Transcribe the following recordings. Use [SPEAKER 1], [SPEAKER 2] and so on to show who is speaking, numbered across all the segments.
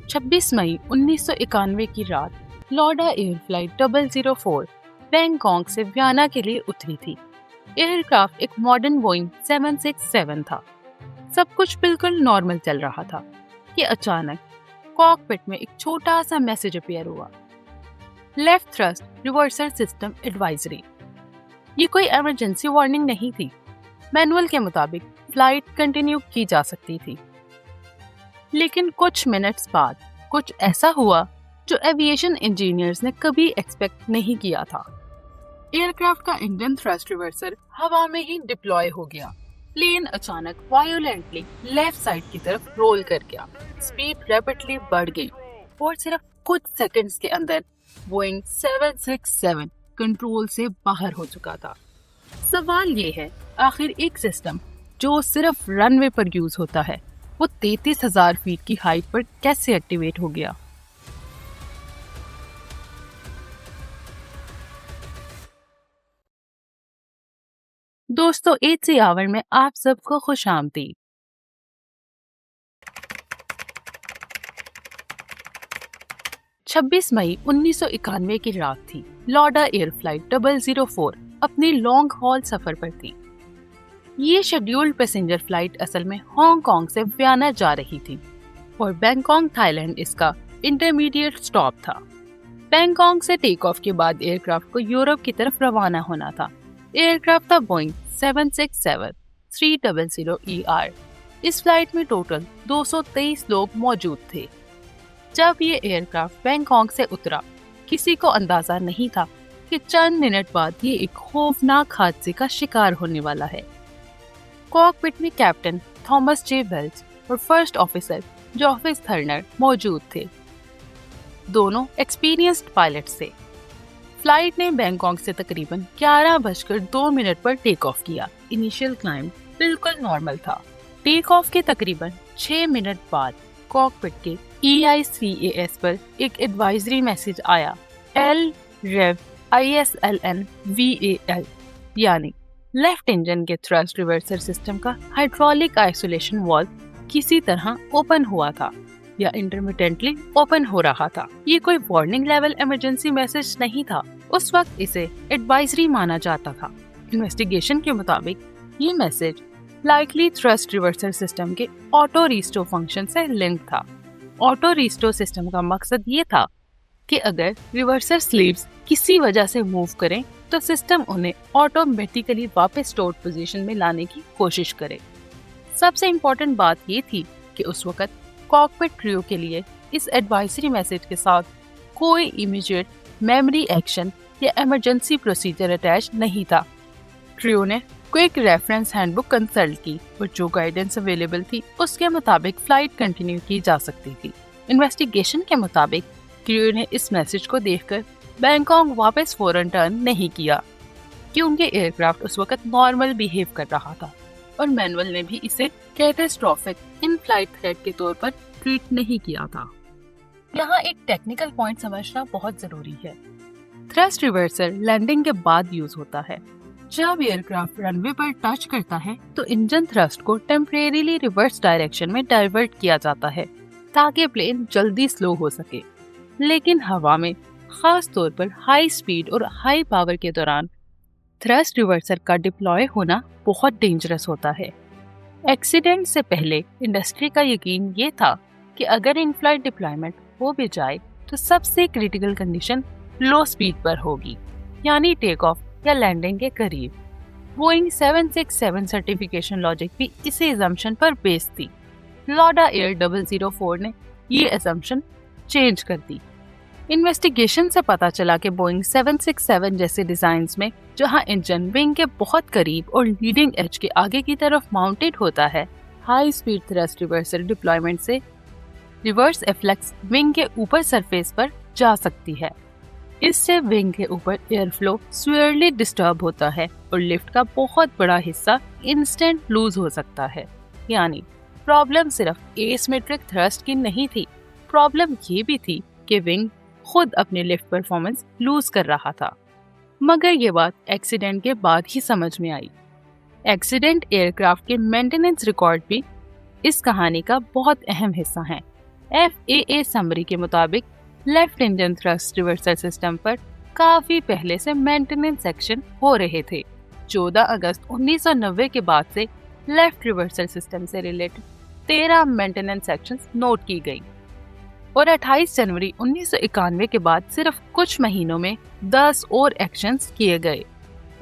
[SPEAKER 1] 26 मई 1991 की रात लॉर्डा air flight 004 Bangkok से वियना के लिए उतरी थी। एयरक्राफ्ट एक मॉडर्न बोइंग 767 था। सब कुछ बिल्कुल नॉर्मल चल रहा था कि अचानक कॉकपिट में एक छोटा सा मैसेज अपीयर हुआ। Left thrust reversal system advisory. ये कोई इमरजेंसी वार्निंग नहीं थी। मैनुअल के मुताबिक फ्लाइट कंटिन्यू की जा सकती थी। लेकिन कुछ मिनट्स बाद कुछ ऐसा हुआ जो एविएशन इंजीनियर्स ने कभी एक्सपेक्ट नहीं किया था। एयरक्राफ्ट का इंजन थ्रस्ट रिवर्सल हवा में ही डिप्लॉय हो गया। प्लेन अचानक वायोलेंटली लेफ्ट साइड की तरफ रोल कर गया। स्पीड रैपिडली बढ़ गई और सिर्फ कुछ सेकंड्स के अंदर बोइंग 767 कंट्रोल से बाहर हो चुका था। सवाल ये है, आखिर एक सिस्टम जो सिर्फ रनवे पर यूज होता है वो 33,000 फीट की हाइट पर कैसे एक्टिवेट हो गया? दोस्तों, AC आवर में आप सबको खुशामदीद। 26 मई 1991 की रात थी। लॉर्डा एयर फ्लाइट 004 अपनी लॉन्ग हॉल सफर पर थी। ये शेड्यूल्ड पैसेंजर फ्लाइट असल में हांगकांग से वियना जा रही थी और बैंकॉक थाईलैंड इसका इंटरमीडिएट स्टॉप था। बैंकॉक से टेक ऑफ के बाद एयरक्राफ्ट को यूरोप की तरफ रवाना होना था। एयरक्राफ्ट था बोइंग 767-300ER। इस फ्लाइट में टोटल 223 लोग मौजूद थे। जब ये एयरक्राफ्ट बैंकॉक से उतरा, किसी को अंदाजा नहीं था कि चंद मिनट बाद ये एक खौफनाक हादसे का शिकार होने वाला है। कॉकपिट में कैप्टन थॉमस जे वेल्स और फर्स्ट ऑफिसर जॉफिस थर्नर मौजूद थे। दोनों एक्सपीरियंस्ड पायलट्स थे। फ्लाइट ने बैंकॉक से तकरीबन 11:02 पर टेक ऑफ किया। इनिशियल क्लाइंब बिल्कुल नॉर्मल था। टेक ऑफ के तकरीबन 6 मिनट बाद कॉकपिट के EICAS पर एक एडवाइजरी मैसेज आया। LREV ISLN VAL, यानी लेफ्ट इंजन के थ्रस्ट रिवर्सल सिस्टम का हाइड्रोलिक आइसोलेशन वाल्व किसी तरह ओपन हुआ था या इंटरमिटेंटली ओपन हो रहा था। ये कोई वार्निंग लेवल इमरजेंसी मैसेज नहीं था। उस वक्त इसे एडवाइजरी माना जाता था। इन्वेस्टिगेशन के मुताबिक ये message likely thrust reversal system के ऑटो रिस्टोर फंक्शन से लिंक था। ऑटो रिस्टोर सिस्टम का मकसद ये था कि अगर रिवर्सल स्लीव्स किसी वजह से मूव करें तो सिस्टम उन्हें ऑटोमेटिकली वापस स्टोर्ड पोजीशन में लाने की कोशिश करे। सबसे इम्पोर्टेंट बात ये थी कि उस वक्त कॉकपिट क्रू के लिए इस एडवाइजरी मैसेज के साथ कोई इमीडिएट मेमोरी एक्शन या इमरजेंसी प्रोसीजर अटैच नहीं था। क्रू ने क्विक रेफरेंस हैंडबुक कंसल्ट की और जो गाइडेंस अवेलेबल थी उसके मुताबिक फ्लाइट कंटिन्यू की जा सकती थी। इन्वेस्टिगेशन के मुताबिक क्रू ने इस मैसेज को देखकर बैंकॉक वापस फौरन टर्न नहीं किया क्योंकि एयरक्राफ्ट उस वक्त नॉर्मल बिहेव कर रहा था और मैनुअल ने भी इसे कैटास्ट्रोफिक इन फ्लाइट थ्रेट के तौर पर ट्रीट नहीं किया था। यहाँ एक टेक्निकल पॉइंट समझना बहुत जरूरी है। थ्रस्ट रिवर्सल लैंडिंग के बाद यूज होता है। जब एयरक्राफ्ट रनवे पर टच करता है तो इंजन थ्रस्ट को टेम्परेरीली रिवर्स डायरेक्शन में डाइवर्ट किया जाता है ताकि प्लेन जल्दी स्लो हो सके। लेकिन हवा में, खास तौर पर हाई स्पीड और हाई पावर के दौरान थ्रस्ट रिवर्सल का डिप्लॉय होना बहुत डेंजरस होता है। एक्सीडेंट से पहले इंडस्ट्री का यकीन ये था कि अगर इन फ्लाइट डिप्लॉयमेंट हो भी जाए तो सबसे क्रिटिकल कंडीशन लो स्पीड पर होगी, यानी टेक ऑफ या लैंडिंग के करीब। बोइंग 767 सर्टिफिकेशन लॉजिक भी इसी अजम्पशन पर बेस्ड थी। लॉर्डा एयर 004 ने ये अजम्पशन चेंज कर दी। इन्वेस्टिगेशन से पता चला कि बोइंग 767 जैसे डिजाइन्स में जहां इंजन विंग के बहुत करीब और लीडिंग एज के आगे की तरफ माउंटेड होता है, high speed thrust reversal deployment से रिवर्स एफ्लेक्स विंग के ऊपर सरफेस पर जा सकती है। इससे विंग के ऊपर एयर फ्लो सीवियरली डिस्टर्ब होता है और लिफ्ट का बहुत बड़ा हिस्सा इंस्टेंट लूज हो सकता है। यानी प्रॉब्लम सिर्फ एसिमेट्रिक थ्रस्ट की नहीं थी, प्रॉब्लम ये भी थी कि विंग खुद अपने लिफ्ट परफॉर्मेंस लूज कर रहा था। मगर ये बात एक्सीडेंट के बाद ही समझ में आई। एक्सीडेंट एयरक्राफ्ट के मेंटेनेंस रिकॉर्ड भी इस कहानी का बहुत अहम हिस्सा हैं। FAA समरी के मुताबिक left engine thrust reversal system पर काफी पहले से मेंटेनेंस एक्शन हो रहे थे। 14 अगस्त 1990 के बाद से लेफ्ट रिवर्सल सिस्टम से रिलेटेड 13 मेंटेनेंस एक्शंस नोट की गई और 28 जनवरी 1991 के बाद सिर्फ कुछ महीनों में 10 और एक्शंस किए गए।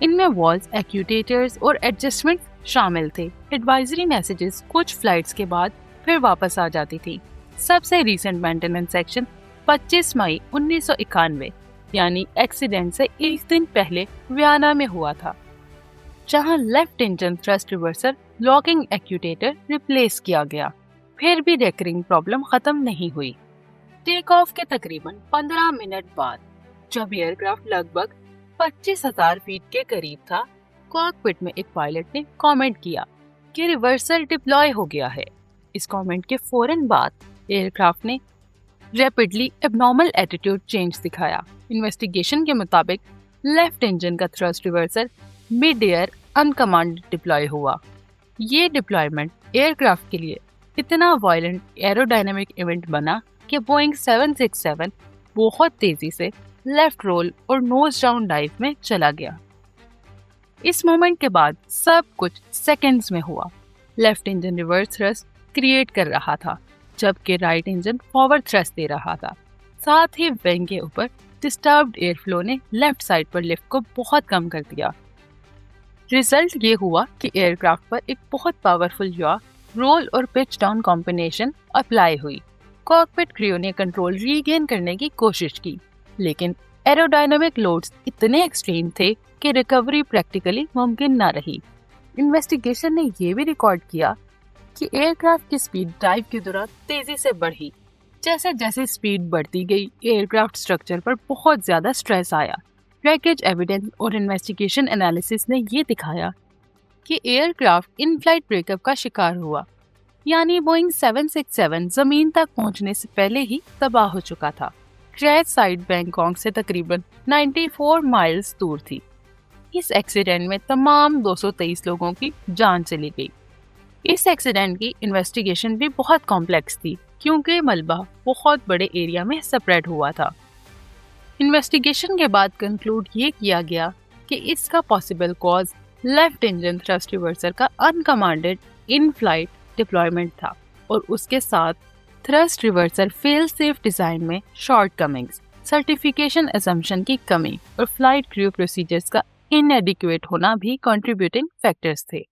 [SPEAKER 1] इनमें वॉल्स, एक्यूटेटर्स और एडजस्टमेंट शामिल थे। एडवाइजरी मैसेजेस कुछ फ्लाइट्स के बाद फिर वापस आ जाती थी। सबसे रीसेंट मेंटेनेंस एक्शन 25 मई 1991 यानी एक्सीडेंट से एक दिन पहले वियना में हुआ था, जहां left engine thrust reversal locking actuator replace किया गया। फिर भी रेकरिंग प्रॉब्लम खत्म नहीं हुई। टेक ऑफ के तकरीबन 15 मिनट बाद जब एयरक्राफ्ट लगभग 25,000 फीट के करीब था, कॉकपिट में एक पायलट ने कमेंट किया कि रिवर्सल डिप्लॉय हो गया है। इस कमेंट के फौरन बाद एयरक्राफ्ट ने रैपिडली एबनॉर्मल एटीट्यूड चेंज दिखाया। इन्वेस्टिगेशन के मुताबिक लेफ्ट इंजन का thrust reversal mid air uncommanded deploy हुआ। ये डिप्लॉयमेंट एयरक्राफ्ट के लिए इतना वायलेंट एरोडायनामिक इवेंट बना कि बोइंग 767 बहुत तेजी से लेफ्ट रोल और नोज डाउन डाइव में चला गया। इस मोमेंट के बाद सब कुछ सेकंड्स में हुआ। Left engine reverse thrust create कर रहा था, जबकि राइट इंजन फॉरवर्ड थ्रस्ट दे रहा था। साथ ही विंग के ऊपर डिस्टर्ब्ड एयर फ्लो ने लेफ्ट साइड पर लिफ्ट को बहुत कम कर दिया। रिजल्ट ये हुआ कि एयरक्राफ्ट पर एक बहुत पावरफुल याव, रोल और पिच डाउन कॉम्बिनेशन अप्लाई हुई। कॉकपिट क्रू ने कंट्रोल रीगेन करने की कोशिश की, लेकिन एरोडायनामिक लोड्स इतने एक्सट्रीम थे कि रिकवरी प्रैक्टिकली मुमकिन न रही। इन्वेस्टिगेशन ने यह भी रिकॉर्ड किया कि एयरक्राफ्ट की स्पीड डाइव के दौरान तेजी से बढ़ी। जैसे जैसे स्पीड बढ़ती गई, एयरक्राफ्ट स्ट्रक्चर पर बहुत ज्यादा स्ट्रेस आया। रैकेज एविडेंस और इन्वेस्टिगेशन एनालिसिस ने ये दिखाया कि एयरक्राफ्ट इन फ्लाइट ब्रेकअप का शिकार हुआ, यानी बोइंग 767 जमीन तक पहुंचने से पहले ही तबाह हो चुका था। क्रैश साइट बैंकॉक से तकरीबन 94 माइल्स दूर थी। इस एक्सीडेंट में तमाम 223 लोगों की जान चली गई। इस एक्सीडेंट की इन्वेस्टिगेशन भी बहुत कॉम्प्लेक्स थी, क्योंकि मलबा बहुत बड़े एरिया में स्प्रेड हुआ था। इन्वेस्टिगेशन के बाद कंक्लूड ये किया गया कि इसका possible cause left engine thrust reversal का अनकमांडेड इन फ्लाइट डिप्लॉयमेंट था और उसके साथ thrust reversal fail safe design में शॉर्टकमिंग्स, सर्टिफिकेशन असम्पशन की कमी और फ्लाइट क्रू प्रोसीजर्स का इनएडिक्वेट होना भी कंट्रीब्यूटिंग फैक्टर्स थे।